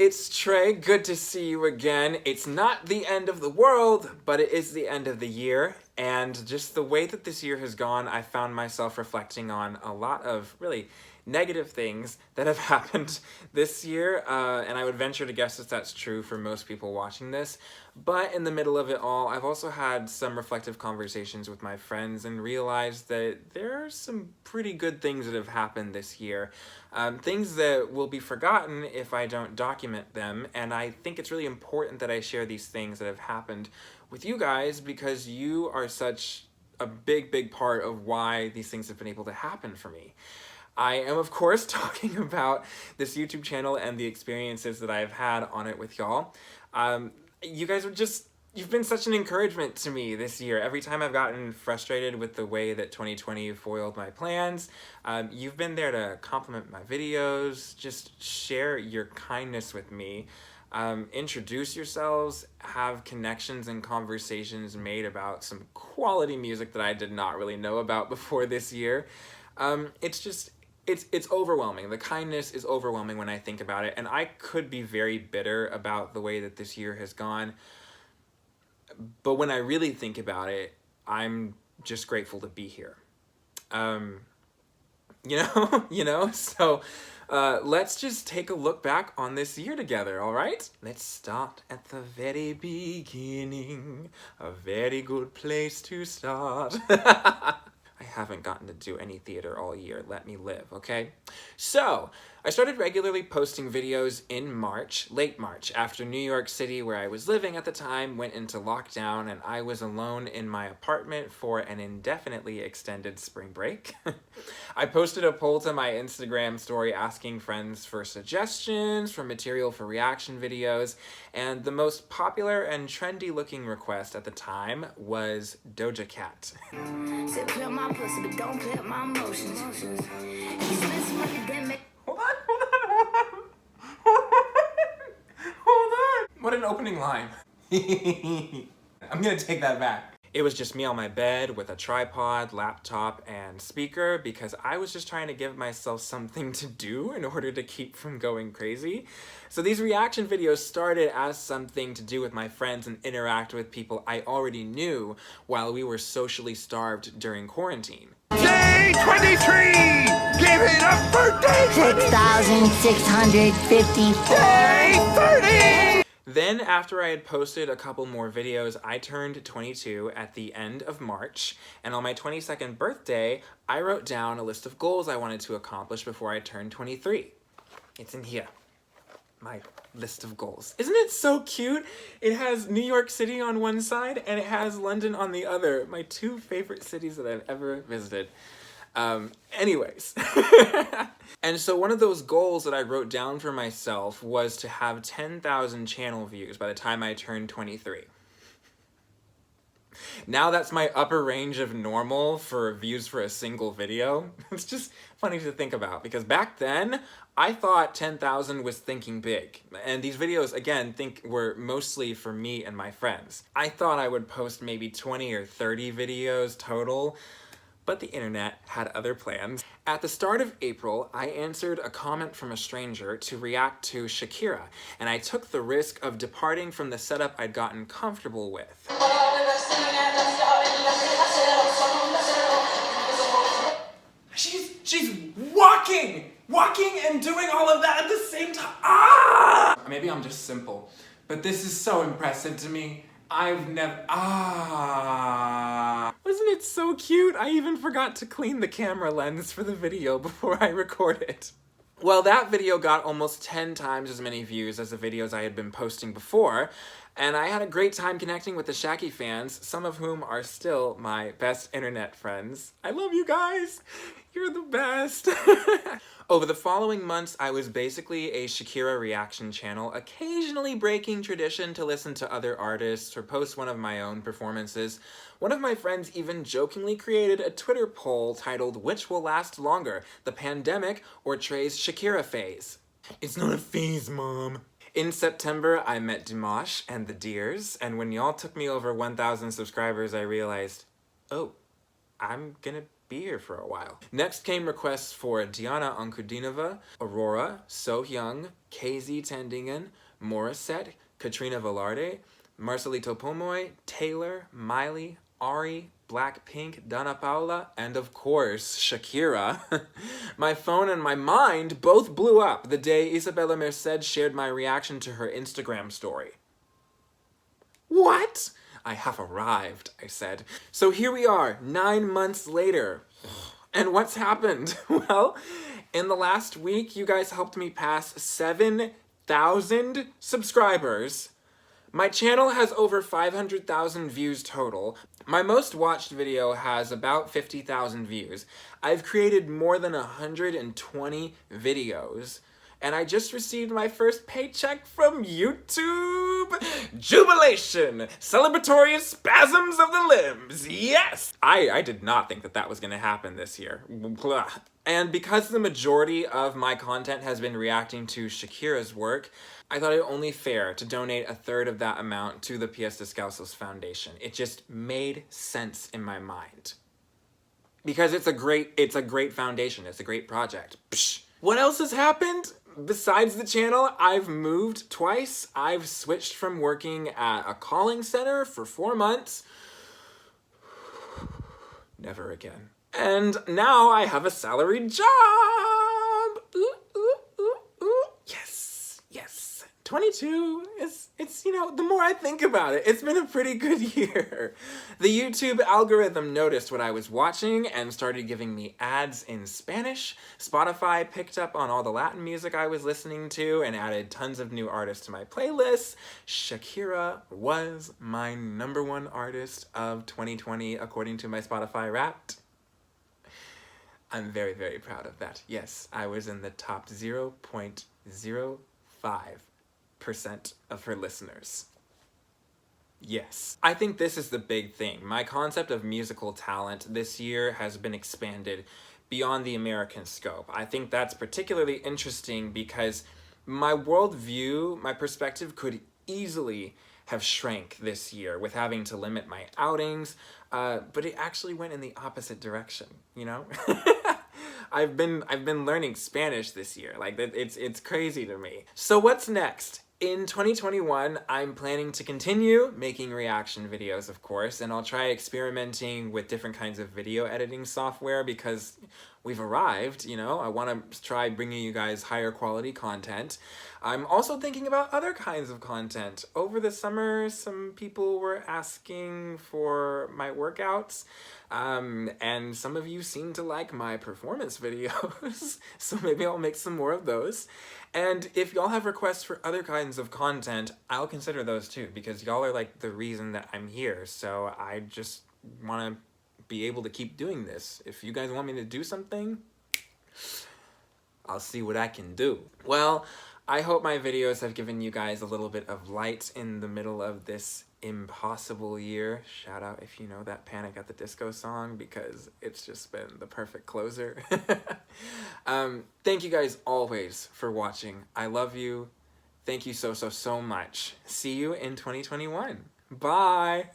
it's Trey. Good to see you again. It's not the end of the world, but it is the end of the year. And just the way that this year has gone, I found myself reflecting on a lot of really negative things that have happened this year. And I would venture to guess that that's true for most people watching this. But in the middle of it all, I've also had some reflective conversations with my friends and realized that there are some pretty good things that have happened this year. Things that will be forgotten if I don't document them, and I think it's really important that I share these things that have happened with you guys because you are such a big part of why these things have been able to happen for me. I am, of course, talking about this YouTube channel and the experiences that I've had on it with y'all. You guys are you've been such an encouragement to me this year. Every time I've gotten frustrated with the way that 2020 foiled my plans, you've been there to compliment my videos, just share your kindness with me, introduce yourselves, have connections and conversations made about some quality music that I did not really know about before this year. It's overwhelming. The kindness is overwhelming when I think about it, and I could be very bitter about the way that this year has gone. But when I really think about it, I'm just grateful to be here. So let's just take a look back on this year together, all right? Let's start at the very beginning. A very good place to start. I haven't gotten to do any theater all year. Let me live, okay? So, I started regularly posting videos in March, late March, after New York City, where I was living at the time, went into lockdown and I was alone in my apartment for an indefinitely extended spring break. I posted a poll to my Instagram story asking friends for suggestions for material for reaction videos, and the most popular and trendy looking request at the time was Doja Cat. Said play my pussy, but don't play my emotions. He spent some money, then make. Hold on. What an opening line. I'm gonna take that back. It was just me on my bed with a tripod, laptop, and speaker because I was just trying to give myself something to do in order to keep from going crazy. So these reaction videos started as something to do with my friends and interact with people I already knew while we were socially starved during quarantine. Day 23! Give it up for day 6,654. Day 30! Then, after I had posted a couple more videos, I turned 22 at the end of March, and on my 22nd birthday, I wrote down a list of goals I wanted to accomplish before I turned 23. It's in here. My list of goals. Isn't it so cute? It has New York City on one side, and it has London on the other, my two favorite cities that I've ever visited. Anyways. And so one of those goals that I wrote down for myself was to have 10,000 channel views by the time I turned 23. Now that's my upper range of normal for views for a single video. It's just funny to think about because back then I thought 10,000 was thinking big. And these videos, again, were mostly for me and my friends. I thought I would post maybe 20 or 30 videos total, but the internet had other plans. At the start of April, I answered a comment from a stranger to react to Shakira, and I took the risk of departing from the setup I'd gotten comfortable with. She's walking and doing all of that at the same time. Ah! Maybe I'm just simple, but this is so impressive to me. Wasn't it so cute? I even forgot to clean the camera lens for the video before I recorded. Well, that video got almost 10 times as many views as the videos I had been posting before, and I had a great time connecting with the Shaki fans, some of whom are still my best internet friends. I love you guys! You're the best! Over the following months, I was basically a Shakira reaction channel, occasionally breaking tradition to listen to other artists or post one of my own performances. One of my friends even jokingly created a Twitter poll titled, "Which will last longer, the pandemic or Trey's Shakira phase?" It's not a phase, Mom. In September, I met Dimash and the Deers, and when y'all took me over 1,000 subscribers, I realized, oh, I'm gonna be here for a while. Next came requests for Diana Ankudinova, Aurora, Sohyung, KZ Tandingen, Morissette, Katrina Velarde, Marcelito Pomoy, Taylor, Miley, Ari, Blackpink, Dana Paula, and of course, Shakira. My phone and my mind both blew up the day Isabella Merced shared my reaction to her Instagram story. What? I have arrived, I said. So here we are, 9 months later. And what's happened? Well, in the last week, you guys helped me pass 7,000 subscribers. My channel has over 500,000 views total. My most watched video has about 50,000 views. I've created more than 120 videos. And I just received my first paycheck from YouTube! Jubilation! Celebratory spasms of the limbs! Yes! I did not think that was gonna happen this year. Blah. And because the majority of my content has been reacting to Shakira's work, I thought it only fair to donate a third of that amount to the Pies Descalzos Foundation. It just made sense in my mind. Because it's a great foundation, it's a great project. Psh. What else has happened? Besides the channel, I've moved twice. I've switched from working at a calling center for 4 months. Never again. And now I have a salaried job! Ooh, ooh, ooh, ooh. Yes, yes. 22 it's you know, the more I think about it, it's been a pretty good year. The YouTube algorithm noticed what I was watching and started giving me ads in Spanish. Spotify picked up on all the Latin music I was listening to and added tons of new artists to my playlists. Shakira was my #1 artist of 2020 according to my Spotify Wrapped. I'm very, very proud of that. Yes, I was in the top 0.05% of her listeners. Yes. I think this is the big thing. My concept of musical talent this year has been expanded beyond the American scope. I think that's particularly interesting because my worldview, my perspective could easily have shrank this year with having to limit my outings, but it actually went in the opposite direction, you know? I've been learning Spanish this year. Like, it's crazy to me. So what's next? In 2021, I'm planning to continue making reaction videos, of course, and I'll try experimenting with different kinds of video editing software because we've arrived, you know? I want to try bringing you guys higher quality content. I'm also thinking about other kinds of content. Over the summer, some people were asking for my workouts, and some of you seem to like my performance videos, so maybe I'll make some more of those. And if y'all have requests for other kinds of content, I'll consider those too, because y'all are like the reason that I'm here, so I just want to be able to keep doing this. If you guys want me to do something, I'll see what I can do. Well, I hope my videos have given you guys a little bit of light in the middle of this impossible year. Shout out if you know that Panic at the Disco song, because it's just been the perfect closer. Thank you guys always for watching. I love you. Thank you so much. See you in 2021. Bye!